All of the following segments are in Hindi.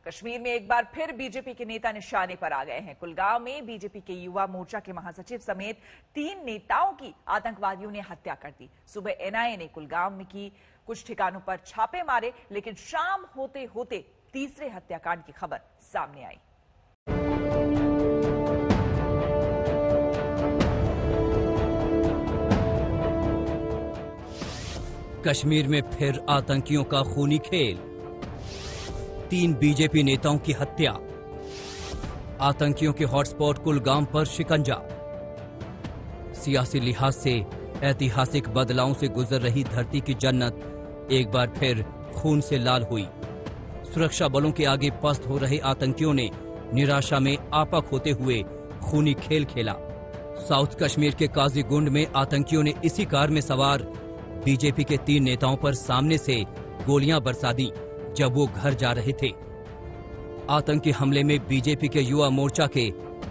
कश्मीर में एक बार फिर बीजेपी के नेता निशाने पर आ गए हैं। कुलगांव में बीजेपी के युवा मोर्चा के महासचिव समेत 3 नेताओं की आतंकवादियों ने हत्या कर दी। सुबह एनआईए ने कुलगांव में की कुछ ठिकानों पर छापे मारे, लेकिन शाम होते होते तीसरे हत्याकांड की खबर सामने आई। कश्मीर में फिर आतंकियों का खूनी खेल, 3 बीजेपी नेताओं की हत्या, आतंकियों के हॉटस्पॉट कुलगाम पर शिकंजा। सियासी लिहाज से ऐतिहासिक बदलावों से गुजर रही धरती की जन्नत एक बार फिर खून से लाल हुई। सुरक्षा बलों के आगे पस्त हो रहे आतंकियों ने निराशा में आपा खोते हुए खूनी खेल खेला। साउथ कश्मीर के काजीगुंड में आतंकियों ने इसी कार में सवार बीजेपी के 3 नेताओं पर सामने से गोलियां बरसा दी जब वो घर जा रहे थे। आतंकी हमले में बीजेपी के युवा मोर्चा के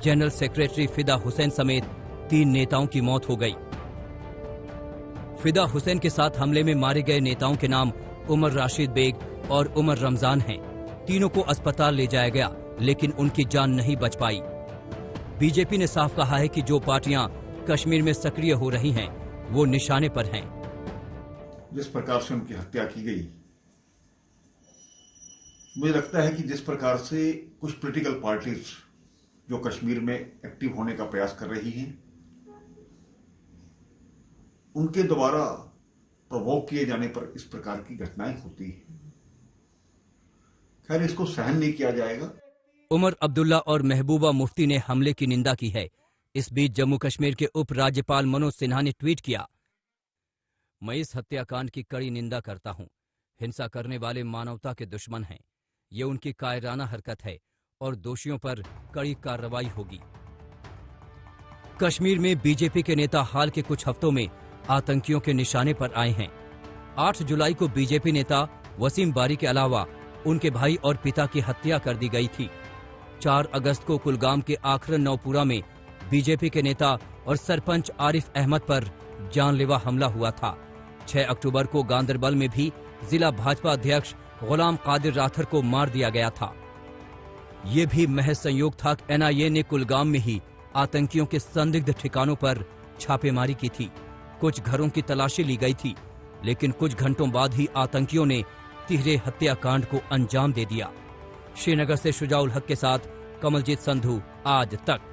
जनरल सेक्रेटरी फिदा हुसैन समेत 3 नेताओं की मौत हो गई। फिदा हुसैन के साथ हमले में मारे गए नेताओं के नाम उमर राशिद बेग और उमर रमजान हैं। तीनों को अस्पताल ले जाया गया, लेकिन उनकी जान नहीं बच पाई। बीजेपी ने साफ कहा है कि जो पार्टियां कश्मीर में सक्रिय हो रही हैं, वो निशाने पर हैं। जिस प्रकार से उनकी हत्या की गई, मुझे लगता है कि जिस प्रकार से कुछ पॉलिटिकल पार्टीज जो कश्मीर में एक्टिव होने का प्रयास कर रही हैं, उनके द्वारा प्रवोक किए जाने पर इस प्रकार की घटनाएं होती हैं। खैर, इसको सहन नहीं किया जाएगा। उमर अब्दुल्ला और महबूबा मुफ्ती ने हमले की निंदा की है। इस बीच जम्मू कश्मीर के उप राज्यपाल मनोज सिन्हा ने ट्वीट किया, मैं इस हत्याकांड की कड़ी निंदा करता हूं। हिंसा करने वाले मानवता के दुश्मन हैं। ये उनकी कायराना हरकत है और दोषियों पर कड़ी कार्रवाई होगी। कश्मीर में बीजेपी के नेता हाल के कुछ हफ्तों में आतंकियों के निशाने पर आए हैं। 8 जुलाई को बीजेपी नेता वसीम बारी के अलावा उनके भाई और पिता की हत्या कर दी गई थी। 4 अगस्त को कुलगाम के आखरन नौपुरा में बीजेपी के नेता और सरपंच आरिफ अहमद पर जानलेवा हमला हुआ था। 6 अक्टूबर को गांदरबल में भी जिला भाजपा अध्यक्ष गुलाम कादिर राथर को मार दिया गया था। ये भी महज संयोग था। एनआईए ने कुलगाम में ही आतंकियों के संदिग्ध ठिकानों पर छापेमारी की थी। कुछ घरों की तलाशी ली गई थी, लेकिन कुछ घंटों बाद ही आतंकियों ने तिहरे हत्याकांड को अंजाम दे दिया। श्रीनगर से शुजाउल हक के साथ कमलजीत संधू, आज तक।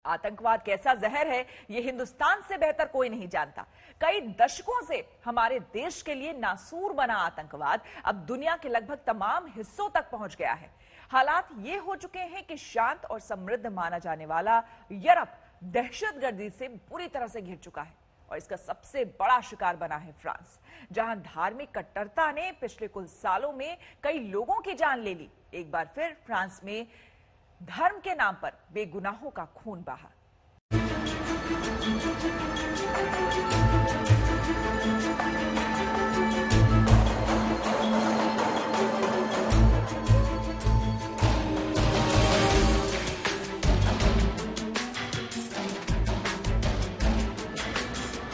आतंकवाद कैसा जहर है, ये हिंदुस्तान से बेहतर कोई नहीं जानता। कई दशकों से हमारे देश के लिए नासूर बना आतंकवाद अब दुनिया के लगभग तमाम हिस्सों तक पहुंच गया है। हालात ये हो चुके हैं कि शांत और समृद्ध माना जाने वाला यूरोप दहशतगर्दी से बुरी तरह से घिर चुका है, और इसका सबसे बड़ा शिकार बना है फ्रांस, जहां धार्मिक कट्टरता ने पिछले कुछ सालों में कई लोगों की जान ले ली। एक बार फिर फ्रांस में धर्म के नाम पर बेगुनाहों का खून बहा।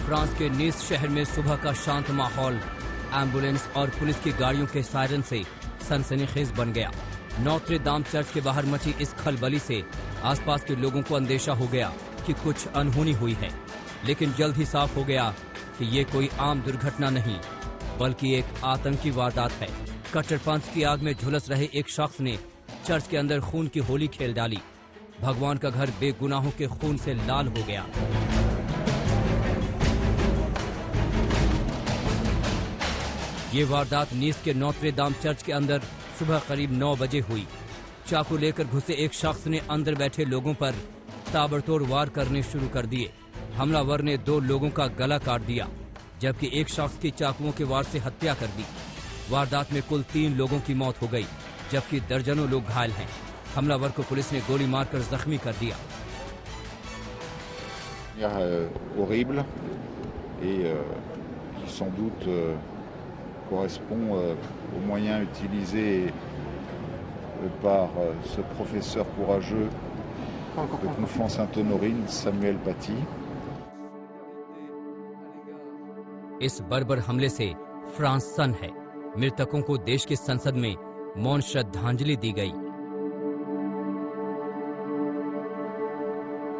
फ्रांस के नीस शहर में सुबह का शांत माहौल एम्बुलेंस और पुलिस की गाड़ियों के सायरन से सनसनीखेज बन गया। नोत्रे दाम चर्च के बाहर मची इस खलबली से आसपास के लोगों को अंदेशा हो गया कि कुछ अनहोनी हुई है, लेकिन जल्द ही साफ हो गया कि ये कोई आम दुर्घटना नहीं, बल्कि एक आतंकी वारदात है। कट्टरपंथ की आग में झुलस रहे एक शख्स ने चर्च के अंदर खून की होली खेल डाली। भगवान का घर बेगुनाहों के खून से लाल हो गया। ये वारदात नीस के नोत्रे दाम चर्च के अंदर सुबह करीब 9 बजे हुई। चाकू लेकर घुसे एक शख्स ने अंदर बैठे लोगों पर ताबड़तोड़ वार करने शुरू कर दिए। हमलावर ने 2 लोगों का गला काट दिया, जबकि एक शख्स की चाकुओं के वार से हत्या कर दी। वारदात में कुल 3 लोगों की मौत हो गई, जबकि दर्जनों लोग घायल हैं। हमलावर को पुलिस ने गोली मारकर जख्मी कर दिया। horrible et qui sans doute correspond aux moyens utilisés par ce professeur courageux de Conflans Sainte-Honorine, Samuel Paty. इस बर्बर हमले से फ्रांस सन्न है। मृतकों को देश की संसद में मौन श्रद्धांजलि दी गई।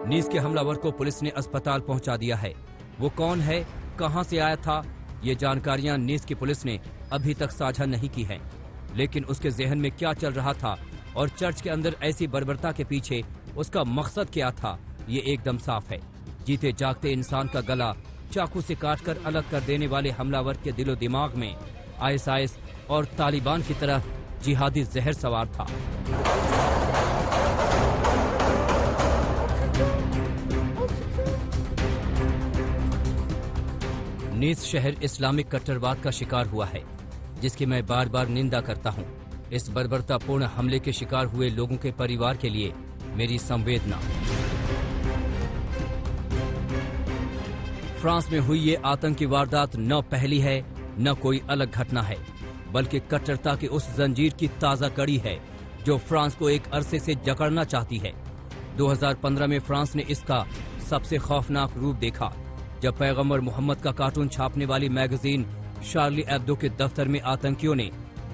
नीस के हमलावर को पुलिस ने अस्पताल पहुंचा दिया है। वो कौन है, कहां से आया था, ये जानकारियां नीस की पुलिस ने अभी तक साझा नहीं की हैं। लेकिन उसके जहन में क्या चल रहा था और चर्च के अंदर ऐसी बर्बरता के पीछे उसका मकसद क्या था, ये एकदम साफ है। जीते जागते इंसान का गला चाकू से काटकर अलग कर देने वाले हमलावर के दिलो दिमाग में आईएसआईएस और तालिबान की तरह जिहादी जहर सवार था। नीस शहर इस्लामिक कट्टरवाद का शिकार हुआ है, जिसकी मैं बार बार निंदा करता हूं। इस बर्बरतापूर्ण हमले के शिकार हुए लोगों के परिवार के लिए मेरी संवेदना। फ्रांस में हुई ये आतंकी वारदात न पहली है न कोई अलग घटना है, बल्कि कट्टरता की उस जंजीर की ताजा कड़ी है जो फ्रांस को एक अरसे से जकड़ना चाहती है। 2015 में फ्रांस ने इसका सबसे खौफनाक रूप देखा, जब पैगंबर मोहम्मद का कार्टून छापने वाली मैगजीन शार्ली एब्दो के दफ्तर में आतंकियों ने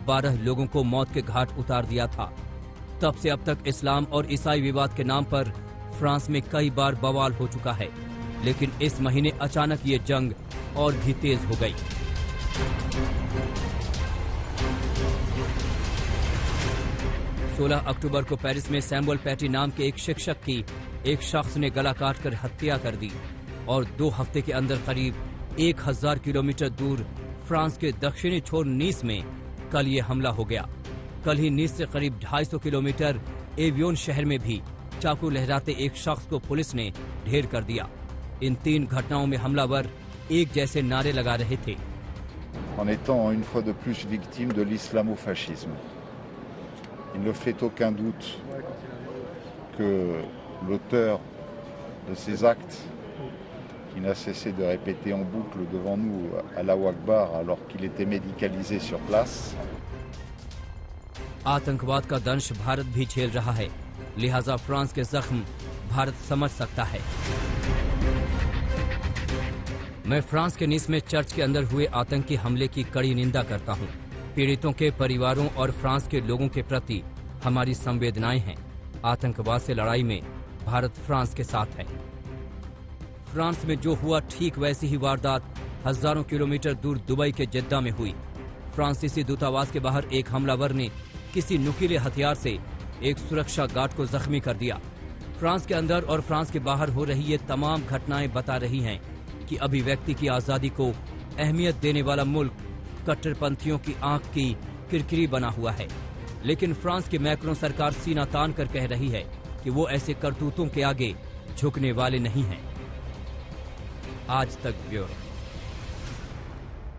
12 लोगों को मौत के घाट उतार दिया था। तब से अब तक इस्लाम और ईसाई विवाद के नाम पर फ्रांस में कई बार बवाल हो चुका है, लेकिन इस महीने अचानक ये जंग और भी तेज हो गई। सोलह अक्टूबर को पेरिस में सैमुअल पैटी नाम के एक शिक्षक की एक शख्स ने गला काटकर हत्या कर दी और 2 हफ्ते के अंदर करीब 1000 किलोमीटर दूर फ्रांस के दक्षिणी छोर नीस में कल ये हमला हो गया। कल ही नीस से करीब 250 किलोमीटर एवियोन शहर में भी चाकू लहराते एक शख्स को पुलिस ने ढेर कर दिया। इन 3 घटनाओं में हमलावर एक जैसे नारे लगा रहे थे। En étant une fois de plus victime de l'islamo-fascisme. Il ne fait aucun doute que l'auteur de ces actes, qui n'a cessé de répéter en boucle devant nous Allahu Akbar alors qu'il était médicalisé sur place. आतंकवाद का दंश भारत भी झेल रहा है, लिहाजा फ्रांस के जख्म भारत समझ सकता है। मैं फ्रांस के नीस में चर्च के अंदर हुए आतंकी हमले की कड़ी निंदा करता हूं। पीड़ितों के परिवारों और फ्रांस के लोगों के प्रति हमारी संवेदनाएं हैं। आतंकवाद से लड़ाई में भारत फ्रांस के साथ है। फ्रांस में जो हुआ ठीक वैसी ही वारदात हजारों किलोमीटर दूर दुबई के जिद्दा में हुई। फ्रांसीसी दूतावास के बाहर एक हमलावर ने किसी नुकीले हथियार से एक सुरक्षा गार्ड को जख्मी कर दिया। फ्रांस के अंदर और फ्रांस के बाहर हो रही ये तमाम घटनाएं बता रही हैं कि अभिव्यक्ति की आजादी को अहमियत देने वाला मुल्क कट्टरपंथियों की आंख की किरकिरी बना हुआ है। लेकिन फ्रांस की मैक्रों सरकार सीना तान कर कह रही है कि वो ऐसे करतूतों के आगे झुकने वाले नहीं हैं। आज तक ब्यूरो।